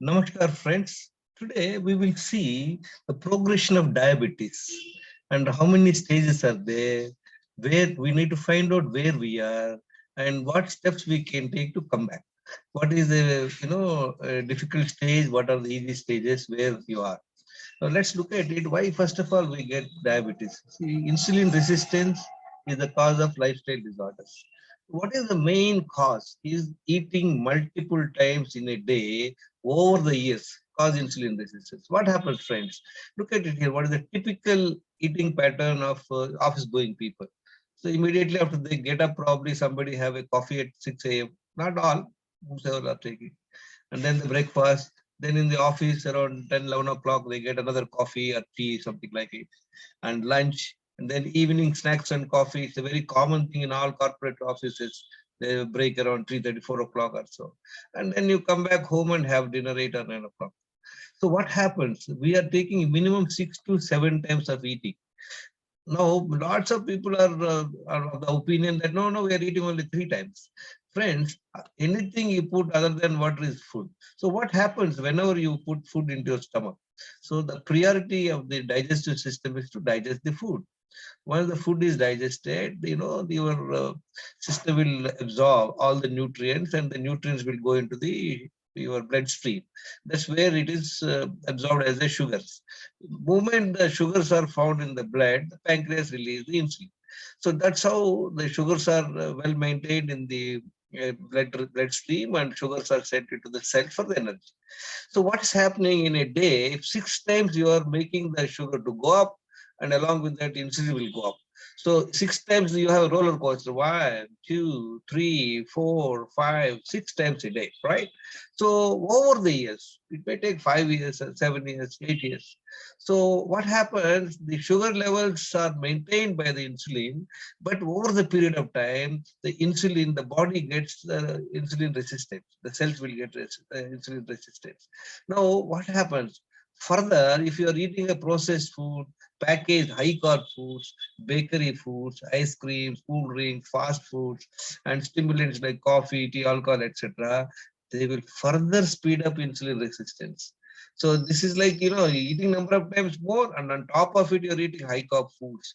Namaskar, friends. Today we will see the progression of diabetes and how many stages are there, where we need to find out where we are, and what steps we can take to come back. What is the difficult stage? What are the easy stages where you are? Now let's look at it. Why, first of all, we get diabetes? See, insulin resistance is the cause of lifestyle disorders. What is the main cause? Is eating multiple times in a day over the years cause insulin resistance. What happens, friends? Look at it here. What is the typical eating pattern of office-going people? So immediately after they get up, probably somebody have a coffee at 6 a.m. Not all, whosoever are taking, and then the breakfast. Then in the office around 10, 11 o'clock, they get another coffee or tea, something like it, and lunch. And then evening snacks and coffee. It's a very common thing in all corporate offices. They break around 3:30, 4 o'clock or so. And then you come back home and have dinner 8 or 9 o'clock. So what happens? We are taking minimum 6 to 7 times of eating. Now, lots of people are of the opinion that no, we are eating only 3 times. Friends, anything you put other than water is food. So what happens whenever you put food into your stomach? So the priority of the digestive system is to digest the food. Once the food is digested, your system will absorb all the nutrients, and the nutrients will go into the your bloodstream. That's where it is absorbed as the sugars. The moment the sugars are found in the blood, the pancreas releases the insulin. So that's how the sugars are well maintained in the bloodstream, and sugars are sent into the cell for the energy. So what's happening in a day? If 6 times you are making the sugar to go up, and along with that insulin will go up. So 6 times you have a roller coaster. 1, 2, 3, 4, 5, 6 times a day, right? So over the years, it may take 5 years, 7 years, 8 years. So what happens? The sugar levels are maintained by the insulin, but over the period of time, the body gets insulin resistance. The cells will get insulin resistance. Now, what happens? Further, if you are eating a processed food, packaged high carb foods, bakery foods, ice creams, cool drinks, fast foods, and stimulants like coffee, tea, alcohol, etc., they will further speed up insulin resistance. So this is like eating number of times more, and on top of it, you're eating high carb foods.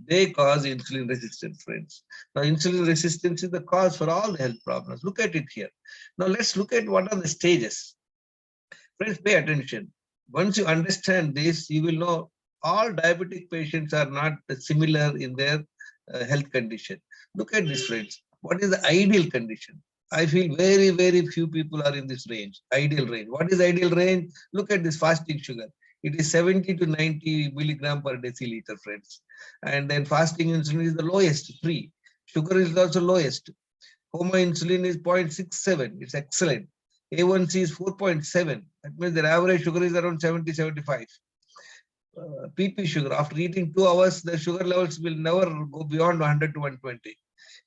They cause insulin resistance, friends. Now, insulin resistance is the cause for all the health problems. Look at it here. Now, let's look at what are the stages. Friends, pay attention. Once you understand this, you will know all diabetic patients are not similar in their health condition. Look at this, friends. What is the ideal condition? I feel very, very few people are in this range, ideal range. What is ideal range? Look at this fasting sugar. It is 70 to 90 milligram per deciliter, friends. And then fasting insulin is the lowest, 3. Sugar is also lowest. Homa insulin is 0.67. It's excellent. A1C is 4.7. That means their average sugar is around 70, 75. PP sugar, after eating 2 hours, the sugar levels will never go beyond 100 to 120.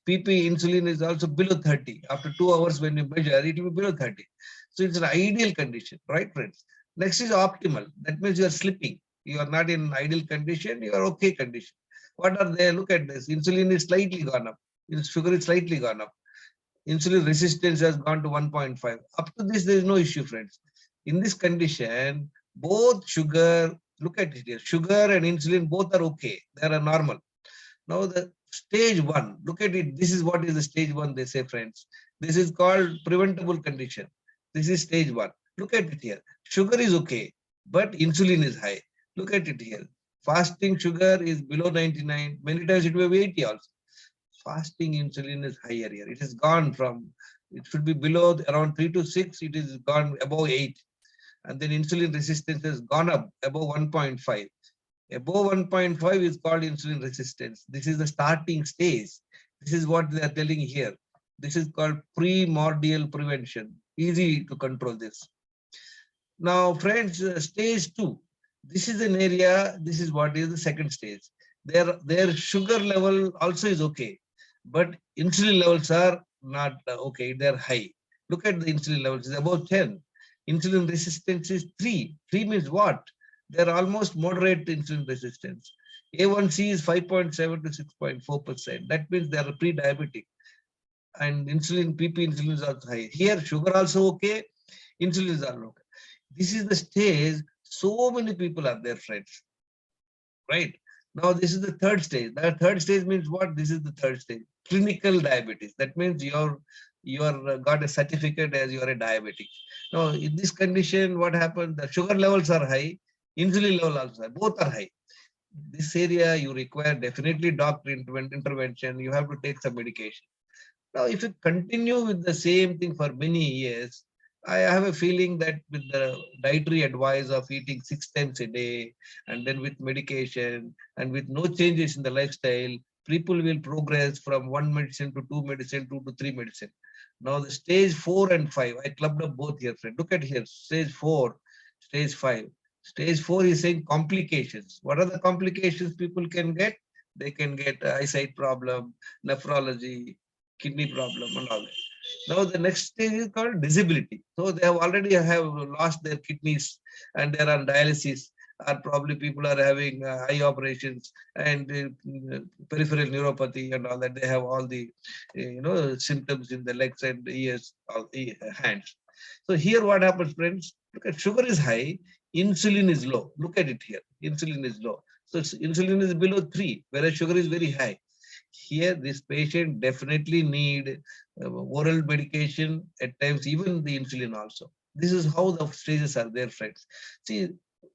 PP insulin is also below 30. After 2 hours, when you measure, it will be below 30. So it's an ideal condition, right, friends? Next is optimal. That means you are sleeping. You are not in ideal condition, you are okay condition. What are they? Look at this. Insulin is slightly gone up. Sugar is slightly gone up. Insulin resistance has gone to 1.5. Up to this, there is no issue, friends. In this condition, both sugar, look at it here, sugar and insulin both are okay. They are normal. Now the stage 1, look at it. This is what is the stage 1, they say, friends. This is called preventable condition. This is stage 1. Look at it here. Sugar is okay, but insulin is high. Look at it here. Fasting sugar is below 99. Many times it may be 80 also. Fasting insulin is higher here. It has gone from, it should be below around 3 to 6, it is gone above 8. And then insulin resistance has gone up above 1.5. Above 1.5 is called insulin resistance. This is the starting stage. This is what they are telling here. This is called primordial prevention. Easy to control this. Now, friends, stage 2. This is an area, this is what is the second stage. Their sugar level also is okay, but insulin levels are not okay, they're high. Look at the insulin levels, it's above 10. Insulin resistance is 3. 3 means what? They're almost moderate insulin resistance. A1C is 5.7 to 6.4%. That means they're pre-diabetic. And insulin, PP insulin is also high. Here, sugar also okay, insulin is also okay. This is the stage so many people are there, friends. Right? Now, this is the third stage. The third stage means what? This is the third stage. Clinical diabetes. That means you're got a certificate as you are a diabetic. Now, in this condition, what happens? The sugar levels are high, insulin level also high. Both are high. This area you require definitely doctor intervention. You have to take some medication. Now, if you continue with the same thing for many years, I have a feeling that with the dietary advice of eating 6 times a day, and then with medication and with no changes in the lifestyle, people will progress from one medicine to two medicine, two to three medicine. Now, the stage 4 and 5, I clubbed up both here, friend. Look at here, stage 4, stage 5. Stage 4 is saying complications. What are the complications people can get? They can get eyesight problem, nephrology, kidney problem and all that. Now the next stage is called disability. So they have already have lost their kidneys and they are on dialysis, or probably people are having eye operations and peripheral neuropathy and all that. They have all the symptoms in the legs and ears, all the hands. So here what happens, friends? Look at sugar is high, insulin is low. Look at it here. Insulin is low. So insulin is below 3, whereas sugar is very high. Here, this patient definitely need oral medication, at times even the insulin also. This is how the stages are there, friends. See,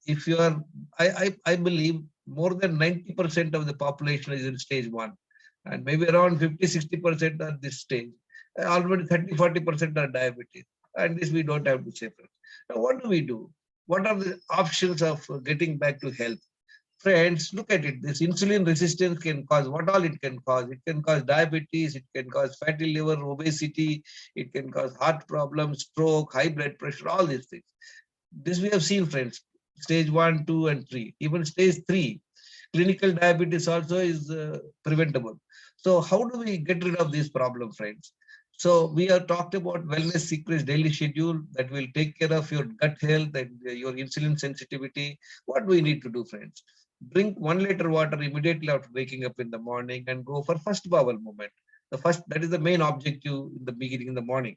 if you are, I believe more than 90% of the population is in stage 1, and maybe around 50-60% are this stage. Already 30-40% are diabetes, and this we don't have to say, friends. Now, what do we do? What are the options of getting back to health? Friends, look at it. This insulin resistance can cause what all it can cause. It can cause diabetes, it can cause fatty liver, obesity, it can cause heart problems, stroke, high blood pressure, all these things. This we have seen, friends. Stage 1, 2, and 3. Even stage 3, clinical diabetes also is preventable. So how do we get rid of this problem, friends? So we have talked about wellness secrets daily schedule that will take care of your gut health and your insulin sensitivity. What do we need to do, friends? Drink 1 liter water immediately after waking up in the morning and go for first bowel movement. The first, that is the main objective in the beginning in the morning.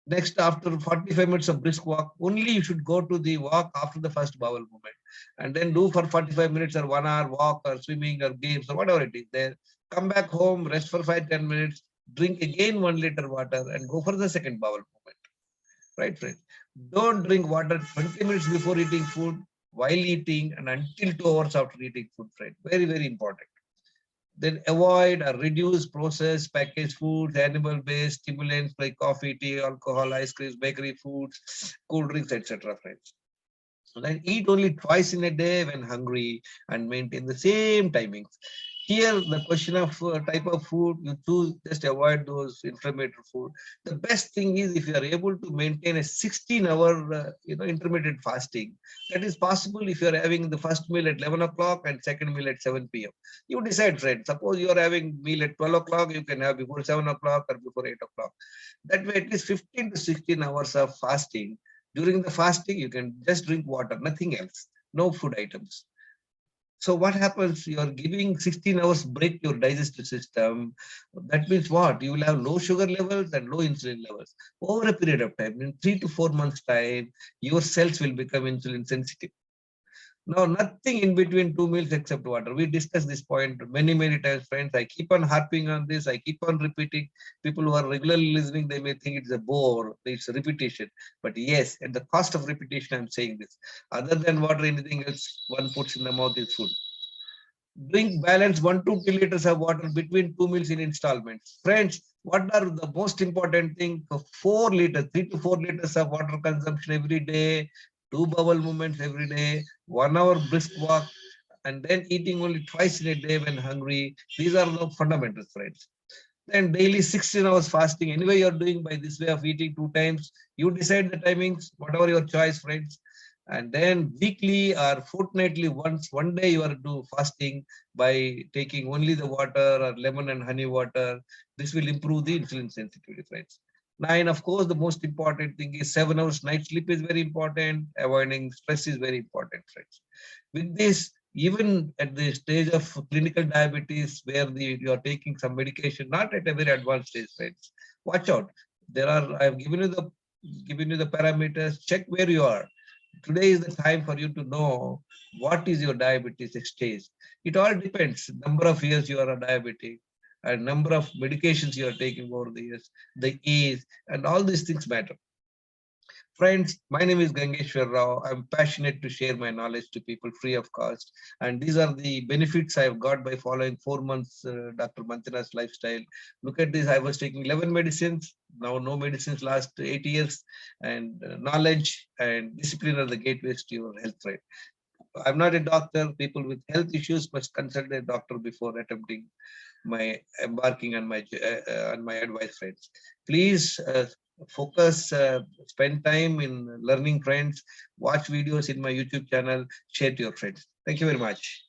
Next, after 45 minutes of brisk walk, only you should go to the walk after the first bowel movement. And then do for 45 minutes or 1 hour walk or swimming or games or whatever it is there. Come back home, rest for 5-10 minutes, drink again 1 liter water and go for the second bowel movement. Right, friends? Don't drink water 20 minutes before eating food, while eating, and until 2 hours after eating food, friend. Very, very important. Then avoid or reduce processed packaged foods, animal-based stimulants like coffee, tea, alcohol, ice creams, bakery foods, cool drinks, etc. Friends. Then eat only twice in a day when hungry and maintain the same timings. Here, the question of type of food you choose, just avoid those inflammatory food. The best thing is if you are able to maintain a 16-hour, intermittent fasting. That is possible if you are having the first meal at 11 o'clock and second meal at 7 p.m. You decide, friend. Suppose you are having meal at 12 o'clock, you can have before 7 o'clock or before 8 o'clock. That way, at least 15 to 16 hours of fasting. During the fasting, you can just drink water, nothing else, no food items. So what happens? You are giving 16 hours break to your digestive system. That means what? You will have low sugar levels and low insulin levels. Over a period of time, in 3 to 4 months time, your cells will become insulin sensitive. Now, nothing in between two meals except water. We discussed this point many, many times, friends. I keep on harping on this. I keep on repeating. People who are regularly listening, they may think it's a bore, it's a repetition. But yes, at the cost of repetition, I'm saying this. Other than water, anything else one puts in the mouth is food. Drink balance 1 to 2 liters of water between two meals in installments. Friends, what are the most important thing? 4 liters, 3 to 4 liters of water consumption every day, 2 bowel movements every day, 1 hour brisk walk, and then eating only twice in a day when hungry. These are the fundamentals, friends. Then daily 16 hours fasting. Anyway, you're doing by this way of eating 2 times. You decide the timings, whatever your choice, friends. And then weekly or fortnightly once, one day you are do fasting by taking only the water or lemon and honey water. This will improve the insulin sensitivity, friends. 9, of course, the most important thing is 7 hours night sleep is very important. Avoiding stress is very important, friends. With this, even at the stage of clinical diabetes, where you are taking some medication, not at a very advanced stage, friends, watch out. There are, I have given you the given you the parameters. Check where you are. Today is the time for you to know what is your diabetes stage. It all depends. Number of years you are a diabetic, and number of medications you are taking over the years, the age, and all these things matter. Friends, my name is Gangeshwar Rao. I'm passionate to share my knowledge to people free of cost. And these are the benefits I've got by following 4 months Dr. Mantina's lifestyle. Look at this. I was taking 11 medicines. Now no medicines last 8 years. And knowledge and discipline are the gateways to your health, right? I'm not a doctor. People with health issues must consult a doctor before attempting my embarking on my advice, friends. Please focus, spend time in learning, friends. Watch videos in my YouTube channel. Share to your friends. Thank you very much.